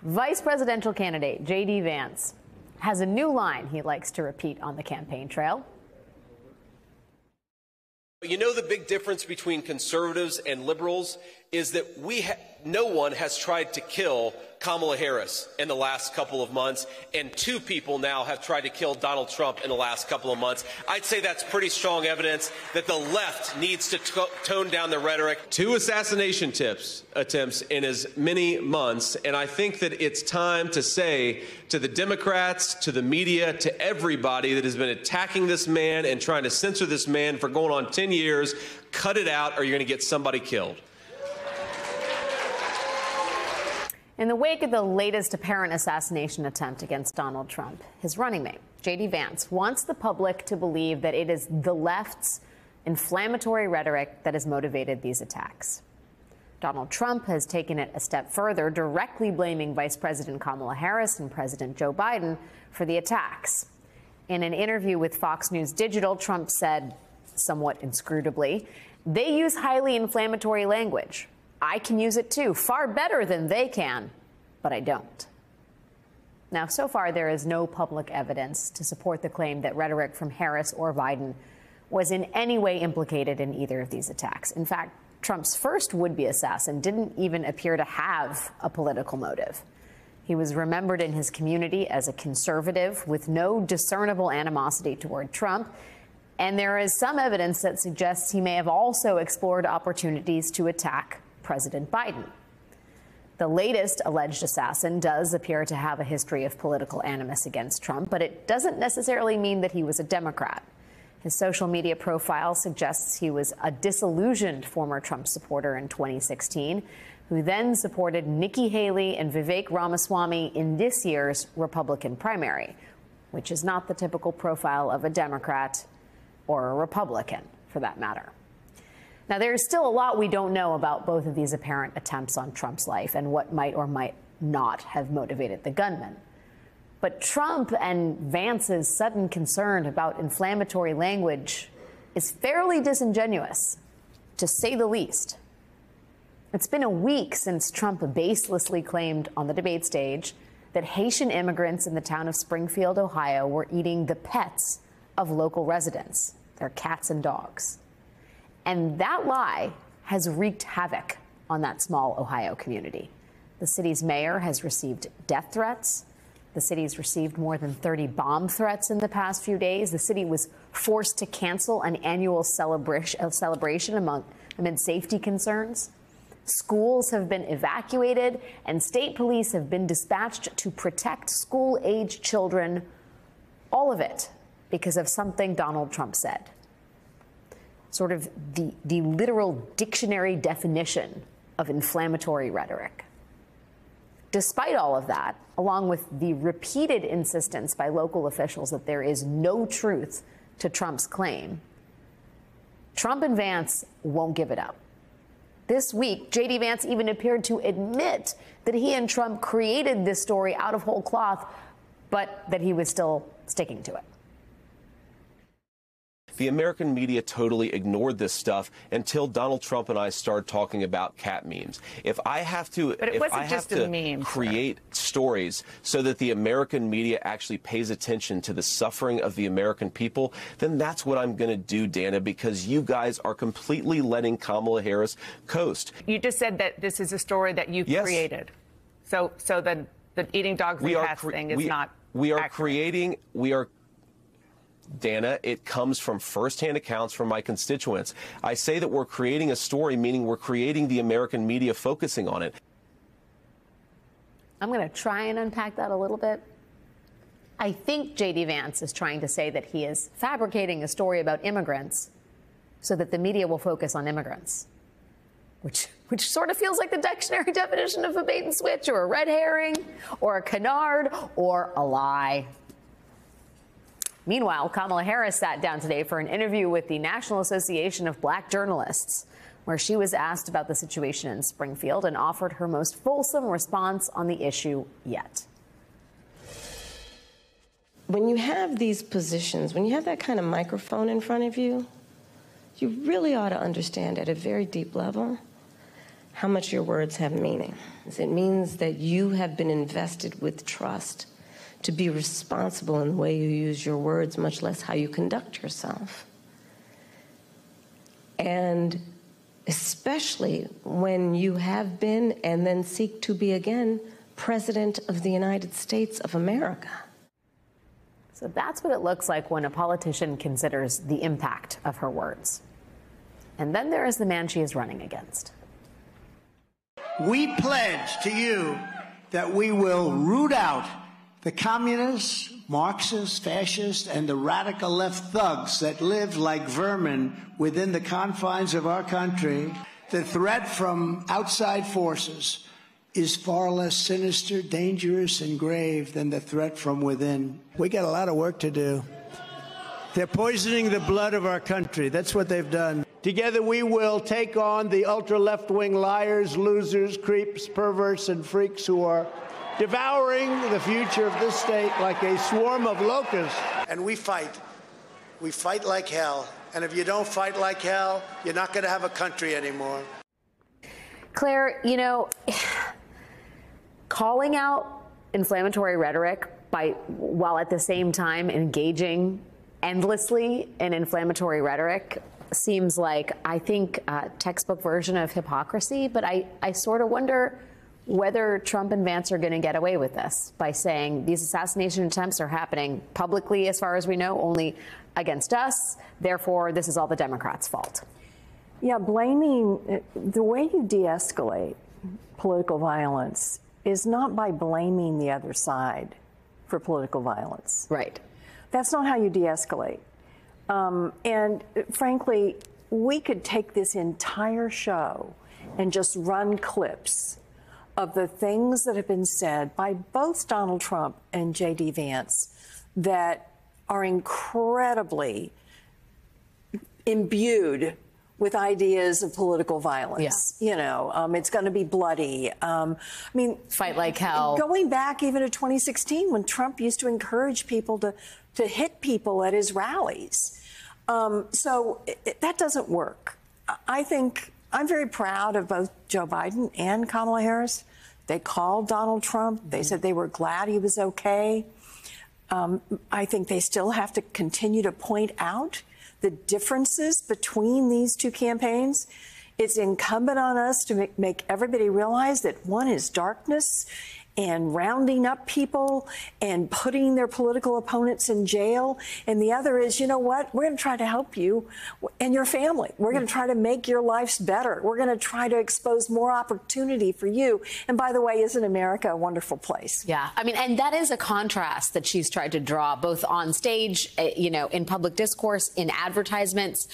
Vice presidential candidate JD Vance has a new line he likes to repeat on the campaign trail. You know, the big difference between conservatives and liberals is that no one has tried to kill Kamala Harris in the last couple of months, and two people now have tried to kill Donald Trump in the last couple of months. I'd say that's pretty strong evidence that the left needs to tone down the rhetoric. Two assassination attempts in as many months, and I think that it's time to say to the Democrats, to the media, to everybody that has been attacking this man and trying to censor this man for going on 10 years, cut it out or you're going to get somebody killed. In the wake of the latest apparent assassination attempt against Donald Trump, his running mate, JD Vance, wants the public to believe that it is the left's inflammatory rhetoric that has motivated these attacks. Donald Trump has taken it a step further, directly blaming Vice President Kamala Harris and President Joe Biden for the attacks. In an interview with Fox News Digital, Trump said, somewhat inscrutably, "They use highly inflammatory language. I can use it too, far better than they can, but I don't." Now, so far, there is no public evidence to support the claim that rhetoric from Harris or Biden was in any way implicated in either of these attacks. In fact, Trump's first would-be assassin didn't even appear to have a political motive. He was remembered in his community as a conservative with no discernible animosity toward Trump. And there is some evidence that suggests he may have also explored opportunities to attack President Biden. The latest alleged assassin does appear to have a history of political animus against Trump, but it doesn't necessarily mean that he was a Democrat. His social media profile suggests he was a disillusioned former Trump supporter in 2016, who then supported Nikki Haley and Vivek Ramaswamy in this year's Republican primary, which is not the typical profile of a Democrat or a Republican, for that matter. Now, there is still a lot we don't know about both of these apparent attempts on Trump's life and what might or might not have motivated the gunman. But Trump and Vance's sudden concern about inflammatory language is fairly disingenuous, to say the least. It's been a week since Trump baselessly claimed on the debate stage that Haitian immigrants in the town of Springfield, Ohio, were eating the pets of local residents, their cats and dogs. And that lie has wreaked havoc on that small Ohio community. The city's mayor has received death threats. The city's received more than 30 bomb threats in the past few days. The city was forced to cancel an annual celebration amid safety concerns. Schools have been evacuated, and state police have been dispatched to protect school-age children. All of it because of something Donald Trump said. Sort of the literal dictionary definition of inflammatory rhetoric. Despite all of that, along with the repeated insistence by local officials that there is no truth to Trump's claim, Trump and Vance won't give it up. This week, JD Vance even appeared to admit that he and Trump created this story out of whole cloth, but that he was still sticking to it. The American media totally ignored this stuff until Donald Trump and I started talking about cat memes. If I have to, create stories so that the American media actually pays attention to the suffering of the American people, then that's what I'm going to do, Dana, because you guys are completely letting Kamala Harris coast. You just said that this is a story that you created. So the eating dogs and cats thing is not accurate. Dana, it comes from firsthand accounts from my constituents. I say that we're creating a story, meaning we're creating the American media focusing on it. I'm going to try and unpack that a little bit. I think JD Vance is trying to say that he is fabricating a story about immigrants so that the media will focus on immigrants, which sort of feels like the dictionary definition of a bait and switch or a red herring or a canard or a lie. Meanwhile, Kamala Harris sat down today for an interview with the National Association of Black Journalists, where she was asked about the situation in Springfield and offered her most fulsome response on the issue yet. When you have these positions, when you have that kind of microphone in front of you, you really ought to understand at a very deep level how much your words have meaning. It means that you have been invested with trust to be responsible in the way you use your words, much less how you conduct yourself. And especially when you have been and then seek to be again President of the United States of America. So that's what it looks like when a politician considers the impact of her words. And then there is the man she is running against. We pledge to you that we will root out the communists, Marxists, fascists, and the radical left thugs that live like vermin within the confines of our country. The threat from outside forces is far less sinister, dangerous, and grave than the threat from within. We got a lot of work to do. They're poisoning the blood of our country. That's what they've done. Together we will take on the ultra-left-wing liars, losers, creeps, perverts, and freaks who are devouring the future of this state like a swarm of locusts. And we fight. We fight like hell. And if you don't fight like hell, you're not going to have a country anymore. Claire, you know, calling out inflammatory rhetoric while at the same time engaging endlessly in inflammatory rhetoric seems like, I think, a textbook version of hypocrisy. But I sort of wonder whether Trump and Vance are going to get away with this by saying these assassination attempts are happening publicly, as far as we know, only against us. Therefore, this is all the Democrats' fault. Yeah, blaming, the way you de-escalate political violence is not by blaming the other side for political violence. Right. That's not how you de-escalate. And frankly, we could take this entire show and just run clips of the things that have been said by both Donald Trump and JD Vance that are incredibly imbued with ideas of political violence. Yeah. You know, it's going to be bloody. I mean, fight like hell. Going back even to 2016, when Trump used to encourage people to hit people at his rallies. So that doesn't work. I think I'm very proud of both Joe Biden and Kamala Harris. They called Donald Trump. They said they were glad he was okay. I think they still have to continue to point out the differences between these two campaigns. It's incumbent on us to make everybody realize that one is darkness and rounding up people and putting their political opponents in jail. And the other is, you know what, we're going to try to help you and your family. We're going to try to make your lives better. We're going to try to expose more opportunity for you. And by the way, isn't America a wonderful place? Yeah, I mean, and that is a contrast that she's tried to draw both on stage, you know, in public discourse, in advertisements.